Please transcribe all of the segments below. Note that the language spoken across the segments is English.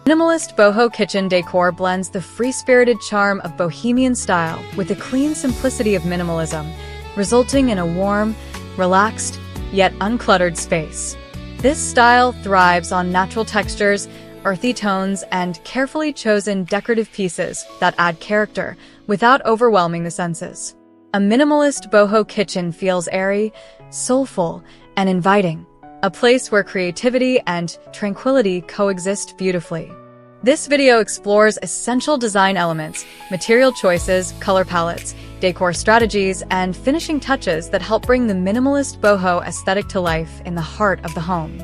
Minimalist boho kitchen decor blends the free-spirited charm of bohemian style with the clean simplicity of minimalism, resulting in a warm, relaxed, yet uncluttered space. This style thrives on natural textures, earthy tones, and carefully chosen decorative pieces that add character without overwhelming the senses. A minimalist boho kitchen feels airy, soulful, and inviting, a place where creativity and tranquility coexist beautifully. This video explores essential design elements, material choices, color palettes, decor strategies, and finishing touches that help bring the minimalist boho aesthetic to life in the heart of the home.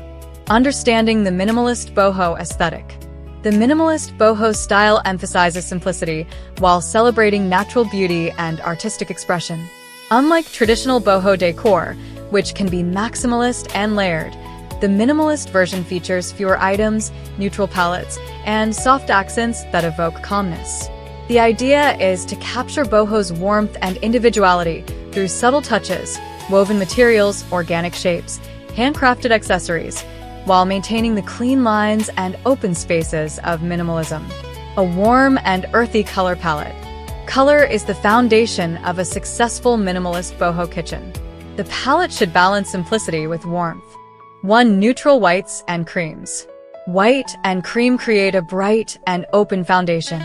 Understanding the minimalist boho aesthetic. The minimalist boho style emphasizes simplicity while celebrating natural beauty and artistic expression. Unlike traditional boho decor, which can be maximalist and layered, the minimalist version features fewer items, neutral palettes, and soft accents that evoke calmness. The idea is to capture boho's warmth and individuality through subtle touches, woven materials, organic shapes, handcrafted accessories, while maintaining the clean lines and open spaces of minimalism. A warm and earthy color palette. Color is the foundation of a successful minimalist boho kitchen. The palette should balance simplicity with warmth. 1. Neutral whites and creams. White and cream create a bright and open foundation.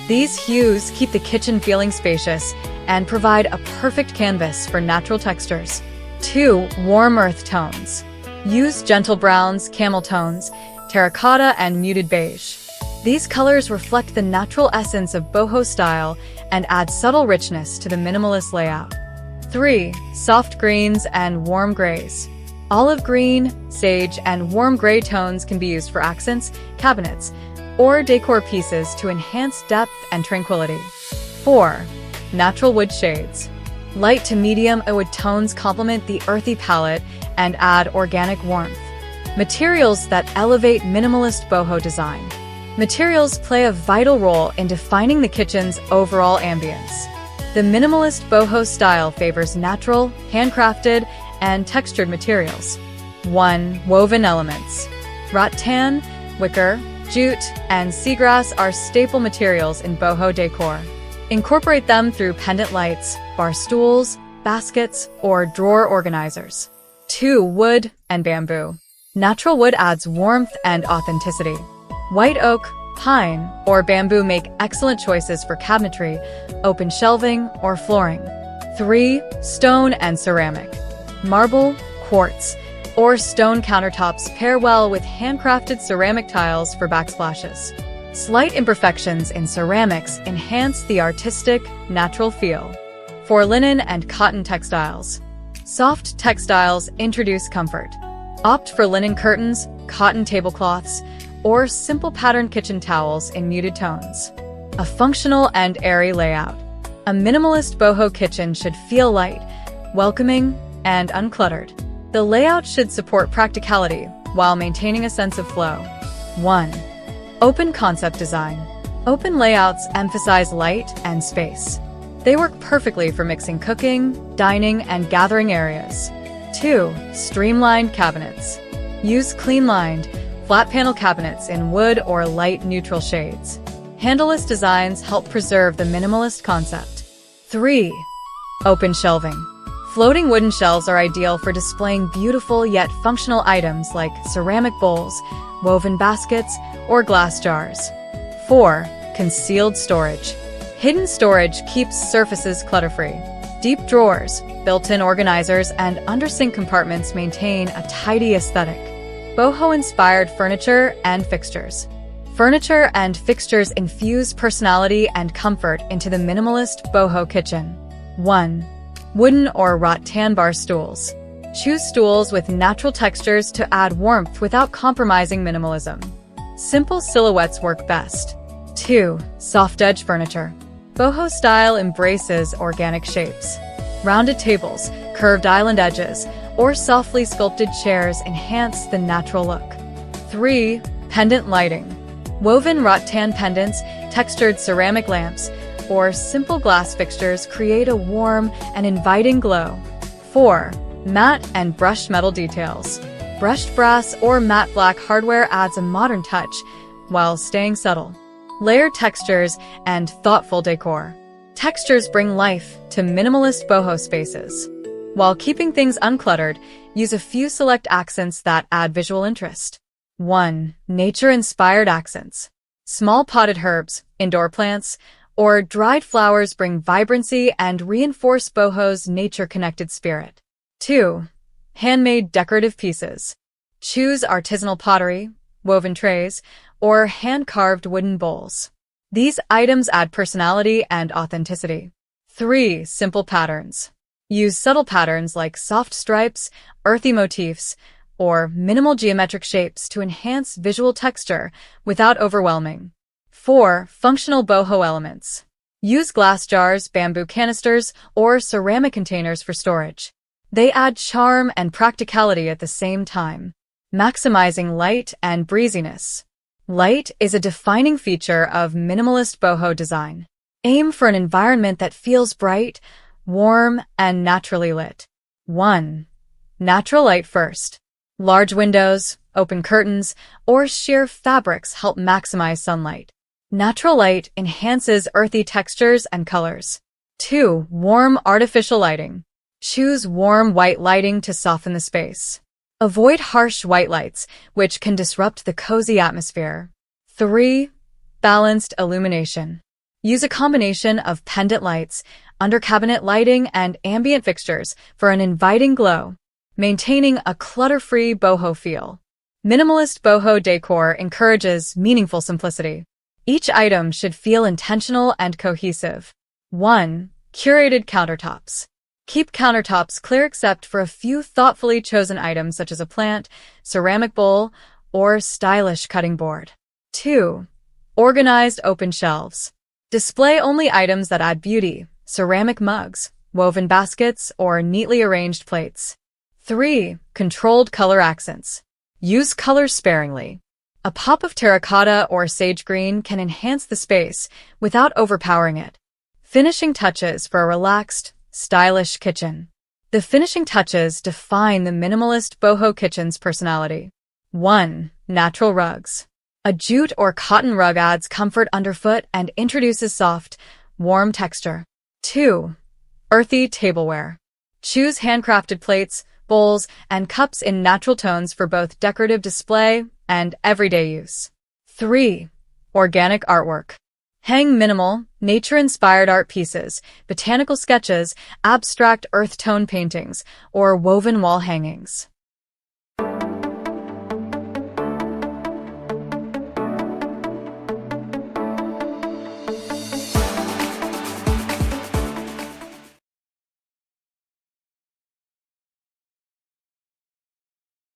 These hues keep the kitchen feeling spacious and provide a perfect canvas for natural textures. 2. Warm earth tones. Use gentle browns, camel tones, terracotta, and muted beige. These colors reflect the natural essence of boho style and add subtle richness to the minimalist layout. 3. Soft greens and warm grays. Olive green, sage, and warm gray tones can be used for accents, cabinets, or decor pieces to enhance depth and tranquility. 4. Natural wood shades. Light to medium wood tones complement the earthy palette and add organic warmth. Materials that elevate minimalist boho design. Materials play a vital role in defining the kitchen's overall ambience. The minimalist boho style favors natural, handcrafted, and textured materials. 1. Woven elements. Rattan, wicker, jute, and seagrass are staple materials in boho decor. Incorporate them through pendant lights, bar stools, baskets, or drawer organizers. 2. Wood and bamboo. Natural wood adds warmth and authenticity. White oak, pine, or bamboo make excellent choices for cabinetry, open shelving, or flooring. 3. Stone and ceramic. Marble, quartz, or stone countertops pair well with handcrafted ceramic tiles for backsplashes. Slight imperfections in ceramics enhance the artistic, natural feel. 4. Linen and cotton textiles. Soft textiles introduce comfort. Opt for linen curtains, cotton tablecloths, or simple patterned kitchen towels in muted tones. A functional and airy layout. A minimalist boho kitchen should feel light, welcoming, and uncluttered. The layout should support practicality while maintaining a sense of flow. 1. Open concept design. Open layouts emphasize light and space. They work perfectly for mixing cooking, dining, and gathering areas. 2. Streamlined cabinets. Use clean-lined, flat panel cabinets in wood or light neutral shades. Handleless designs help preserve the minimalist concept. 3. Open shelving. Floating wooden shelves are ideal for displaying beautiful yet functional items like ceramic bowls, woven baskets, or glass jars. 4. Concealed storage. Hidden storage keeps surfaces clutter-free. Deep drawers, built-in organizers, and under-sink compartments maintain a tidy aesthetic. Boho-inspired furniture and fixtures. Furniture and fixtures infuse personality and comfort into the minimalist boho kitchen. 1. Wooden or rattan bar stools. Choose stools with natural textures to add warmth without compromising minimalism. Simple silhouettes work best. 2. Soft edge furniture. Boho style embraces organic shapes. Rounded tables, curved island edges, or softly sculpted chairs enhance the natural look. 3. Pendant lighting. Woven rattan pendants, textured ceramic lamps, or simple glass fixtures create a warm and inviting glow. 4. Matte and brushed metal details. Brushed brass or matte black hardware adds a modern touch, while staying subtle. Layered textures and thoughtful decor. Textures bring life to minimalist boho spaces. While keeping things uncluttered, use a few select accents that add visual interest. 1. Nature-inspired accents. Small potted herbs, indoor plants, or dried flowers bring vibrancy and reinforce boho's nature-connected spirit. 2. Handmade decorative pieces. Choose artisanal pottery, woven trays, or hand-carved wooden bowls. These items add personality and authenticity. 3. Simple patterns. Use subtle patterns like soft stripes, earthy motifs, or minimal geometric shapes to enhance visual texture without overwhelming. 4. Functional boho elements. Use glass jars, bamboo canisters, or ceramic containers for storage. They add charm and practicality at the same time, maximizing light and breeziness. Light is a defining feature of minimalist boho design. Aim for an environment that feels bright, warm, and naturally lit. 1. Natural light first. Large windows, open curtains, or sheer fabrics help maximize sunlight. Natural light enhances earthy textures and colors. 2. Warm artificial lighting. Choose warm white lighting to soften the space. Avoid harsh white lights, which can disrupt the cozy atmosphere. 3. Balanced illumination. Use a combination of pendant lights, under-cabinet lighting, and ambient fixtures for an inviting glow, maintaining a clutter-free boho feel. Minimalist boho decor encourages meaningful simplicity. Each item should feel intentional and cohesive. 1. Curated countertops. Keep countertops clear except for a few thoughtfully chosen items such as a plant, ceramic bowl, or stylish cutting board. 2. Organized open shelves. Display only items that add beauty, ceramic mugs, woven baskets, or neatly arranged plates. 3. Controlled color accents. Use colors sparingly. A pop of terracotta or sage green can enhance the space without overpowering it. Finishing touches for a relaxed, stylish kitchen. The finishing touches define the minimalist boho kitchen's personality. 1. Natural rugs. A jute or cotton rug adds comfort underfoot and introduces soft, warm texture. 2. Earthy tableware. Choose handcrafted plates, bowls, and cups in natural tones for both decorative display and everyday use. 3. Organic artwork. Hang minimal, nature-inspired art pieces, botanical sketches, abstract earth tone paintings, or woven wall hangings.